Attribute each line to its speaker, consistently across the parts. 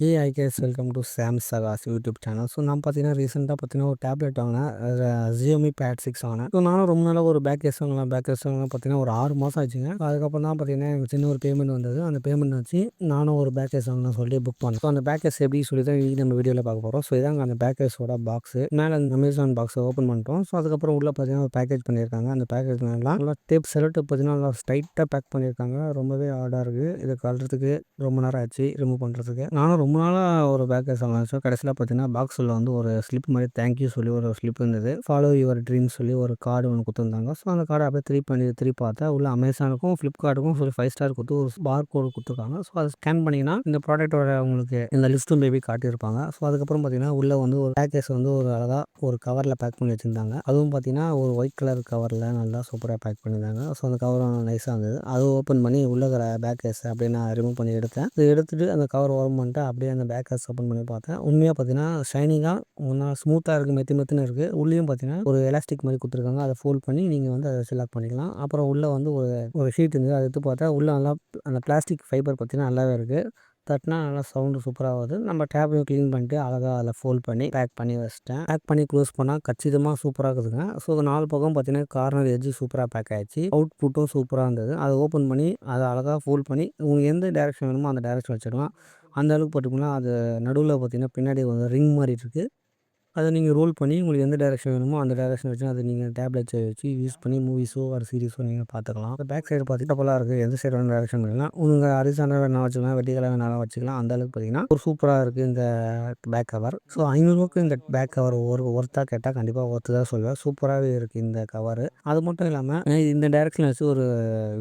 Speaker 1: I guys welcome to Sam Sagas YouTube channel. So நான் பார்த்தீங்கன்னா ரீசெண்டாக பார்த்தீங்கன்னா ஒரு டேப்லெட் வாங்கினேன். Xiaomi Pad 6 வாங்கினேன். ஸோ நானும் ரொம்ப நாளாக ஒரு பேக் கேஸ் வாங்கலாம் பார்த்தீங்கன்னா ஒரு 6 மாதம் ஆச்சுங்க. அதுக்கப்புறம் தான் பார்த்தீங்கன்னா எனக்கு சின்ன ஒரு பேமெண்ட் வந்தது. அந்த பேமெண்ட் வச்சு நானும் ஒரு பேக் கேஸ் வாங்கலாம் சொல்லி புக் பண்ணேன். ஸோ அந்த பேக் கேஸ் எப்படி சொல்லி தான் நம்ம வீடியோவில் பார்க்க போகிறோம். ஸோ இதாங்க அந்த பேக் கேஸோட பாக்ஸு. மேலே அந்த அமேசான் பாக்ஸை ஓப்பன் பண்ணிட்டோம். ஸோ அதுக்கப்புறம் உள்ளே பார்த்தீங்கன்னா ஒரு பேக்கேஜ் பண்ணியிருக்காங்க. அந்த பேக்கேஜ் நல்லா செலட்டு பார்த்தீங்கன்னா நல்லா ஸ்ட்ரைட்டாக பேக் பண்ணியிருக்காங்க. ரொம்பவே ஹார்டாக இருக்குது. இதை கழுறதுக்கு ரொம்ப நேரம் ஆச்சு ரிமூவ் பண்ணுறதுக்கு. நானும் ரொம்ப நாளாக ஒரு பேக் கேஸ் வாங்கினேன். ஸோ கடைசியில் பார்த்தீங்கன்னா பாக்ஸில் வந்து ஒரு ஸ்லிப் மாதிரி தேங்க்யூ சொல்லி ஒரு ஸ்லிப் இருந்தது. ஃபாலோ யுவர் ட்ரீம்ஸ் சொல்லி ஒரு கார்டு ஒன்று கொடுத்துருந்தாங்க. ஸோ அந்த கார்டை அப்படியே திருப்பி பார்த்தா உள்ள அமேசானுக்கும் ஃப்ளிப்கார்ட்டுக்கும் சொல்லி 5 ஸ்டார் கொடுத்து ஒரு பார் கோடு கொடுத்துருக்காங்க. ஸோ அதை ஸ்கேன் பண்ணிங்கன்னா இந்த ப்ராடக்ட்டோட உங்களுக்கு இந்த லிஸ்ட்டும் மேபி காட்டியிருப்பாங்க. ஸோ அதுக்கப்புறம் பார்த்தீங்கன்னா உள்ளே வந்து ஒரு பேக் கேஸ் வந்து ஒரு அழகாக ஒரு கவரில் பேக் பண்ணி வச்சுருந்தாங்க. அதுவும் பார்த்தீங்கன்னா ஒரு ஒயிட் கலர் கவரில் நல்லா சூப்பராக பேக் பண்ணியிருந்தாங்க. ஸோ அந்த கவரும் நைஸாக இருந்தது. அதை ஓப்பன் பண்ணி உள்ளே இருக்கிற பேக் கேஸை அப்படியே நான் ரிமூவ் பண்ணி எடுத்தேன். இதை எடுத்துகிட்டு அந்த கவர் ஓரம் பண்ணிட்டு அப்படியே அந்த பேக் கேஸ் ஓப்பன் பண்ணி பார்த்தேன். உண்மையாக பார்த்தீங்கன்னா ஷைனிங்காக ஒன்றா ஸ்மூத்தாக இருக்குது, மெத்துன்னு இருக்குது. உள்ளேயும் பார்த்தீங்கன்னா ஒரு எலாஸ்டிக் மாதிரி கொடுத்துருக்காங்க. அதை ஃபோல்ட் பண்ணி நீங்கள் வந்து அதை செலக்ட் பண்ணிக்கலாம். அப்புறம் உள்ளே வந்து ஒரு ஷீட் இருந்தது. அதை எடுத்து பார்த்தா உள்ளே நல்லா அந்த பிளாஸ்டிக் ஃபைபர் பார்த்தீங்கன்னா நல்லாவே இருக்குது. தட்டினா நல்லா சவுண்டு சூப்பராக வருது. நம்ம டேப்லையும் க்ளீன் பண்ணிட்டு அழகாக அதில் ஃபோல்ட் பண்ணி பேக் பண்ணி வச்சிட்டேன். பேக் பண்ணி க்ளோஸ் பண்ணால் கச்சிதமாக சூப்பராக இருக்குதுங்க. ஸோ 4 பக்கம் பார்த்தீங்கன்னா கார்னர் எட்ஜு சூப்பராக பேக் ஆகிடுச்சு. அவுட்புட்டும் சூப்பராக இருந்தது. அதை ஓப்பன் பண்ணி அதை அழகாக ஃபோல்ட் பண்ணி உங்களுக்கு எந்த டேரெக்ஷன் வேணுமோ அந்த டேரெக்ஷன் வச்சிடலாம். அந்த அளவுக்கு போட்டிங்கன்னா அது நடுவில் பார்த்தீங்கன்னா பின்னாடி ஒரு ரிங் மாதிரி இருக்குது. அதை நீங்கள் ரோல் பண்ணி உங்களுக்கு எந்த டைரெக்ஷன் வேணுமோ அந்த டைரெக்ஷன் வச்சு அதை நீங்கள் டேப்லெட்ஸை வச்சு யூஸ் பண்ணி மூவிஸோ ஒரு சீரிஸோ நீங்கள் பார்த்துக்கலாம். பேக் சைடு பார்த்தீங்கன்னா டபுளாக இருக்குது. எந்த சைடு வேணும் டேரெக்ஷன் வேணால் உங்கள் ஹரிசாண்டலாக வேணாலும் வச்சுக்கலாம், வெர்டிகலாக வேணாலும் வச்சுக்கலாம். அந்த அளவுக்கு பார்த்தீங்கன்னா ஒரு சூப்பராக இருக்குது இந்த பேக் கவர். ஸோ 500 இந்த பேக் கவர் ஒர்த்தாக கேட்டால் கண்டிப்பாக ஒர்த்து தான் சொல்லுவேன். சூப்பராகவே இருக்குது இந்த கவர். அது மட்டும் இல்லாமல் இந்த டைரெக்ஷன் வச்சு ஒரு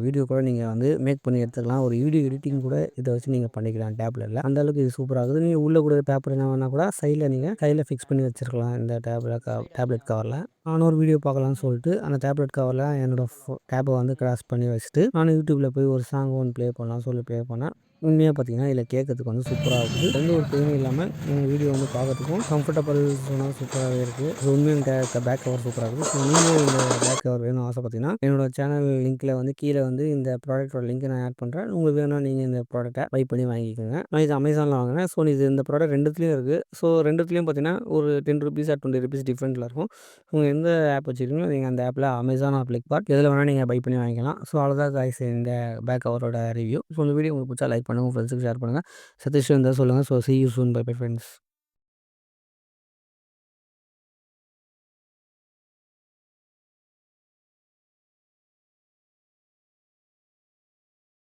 Speaker 1: வீடியோ கூட நீங்கள் வந்து மேக் பண்ணி எடுத்துக்கலாம். ஒரு வீடியோ எடிட்டிங் கூட இதை வச்சு நீங்கள் பண்ணிக்கலாம் டேப்லெட்டில். அந்த அளவுக்கு இது சூப்பராக இருக்குது. நீங்கள் உள்ளே கூட பேப்பர் என்ன வேணால் கூட சைடில் நீங்கள் கையில் ஃபிக்ஸ் பண்ணி வச்சுருக்கலாம் இந்த டேப்லெட் கவரில். நானும் ஒரு வீடியோ பார்க்கலான்னு சொல்லிட்டு அந்த டேப்லெட் கவரில் என்னோடய டேப்பை வந்து கிராஸ் பண்ணி வச்சுட்டு நான் யூடியூப்பில் போய் ஒரு சாங் ஒன்று ப்ளே பண்ணலாம்னு சொல்லி ப்ளே பண்ணேன். உண்மையாக பார்த்தீங்கன்னா இதில் கேட்கறதுக்கு வந்து சூப்பராக இருக்குது. எந்த ஒரு பெயினும் இல்லாமல் வீடியோ வந்து பார்க்கறதுக்கும் கம்ஃபர்டபுள் சொன்னால் சூப்பராகவே இருக்குது. ஸோ உண்மையாக பேக் கவர் சூப்பராக இருக்குது. ஸோ நீங்களும் இந்த பேக் கவர் வேணும் ஆசைப்பட்டீங்கன்னா என்னோட சேனல் லிங்க்கில் வந்து கீழே வந்து இந்த ப்ராடக்ட்டோட லிங்க்கை நான் ஆட் பண்ணுறேன். உங்களுக்கு வேணும்னா நீங்கள் இந்த ப்ராடக்ட்டை பை பண்ணி வாங்கிக்கோங்க. நான் இது அமேசானில் வாங்கினேன். ஸோ இது இந்த ப்ராடக்ட் 2த்துலேயும் இருக்குது. ஸோ 2த்துலேயும் பார்த்தீங்கன்னா ஒரு ₹10 ஆர் ₹20 டிஃப்ரெண்ட்டில் இருக்கும். உங்கள் எந்த ஆப் வச்சுருக்கீங்களோ நீங்கள் அந்த ஆப்பில் அமேசான் ஆர் ஃப்ளிப்கார்ட் எதில் வேணால் நீங்கள் பை பண்ணி வாங்கிக்கலாம். ஸோ அவ்வளோதான் காய்ஸ் இந்த பேக் கவரோட ரிவ்யூ. ஸோ இந்த வீடியோ உங்களுக்கு பிடிச்சா லைக் பண்ணுங்கள், உங்கள் ஃப்ரெண்ட்ஸுக்கு ஷேர் பண்ணுங்கள். சஜஷன் இருந்தால் சொல்லுங்கள். So see you soon. Bye bye friends.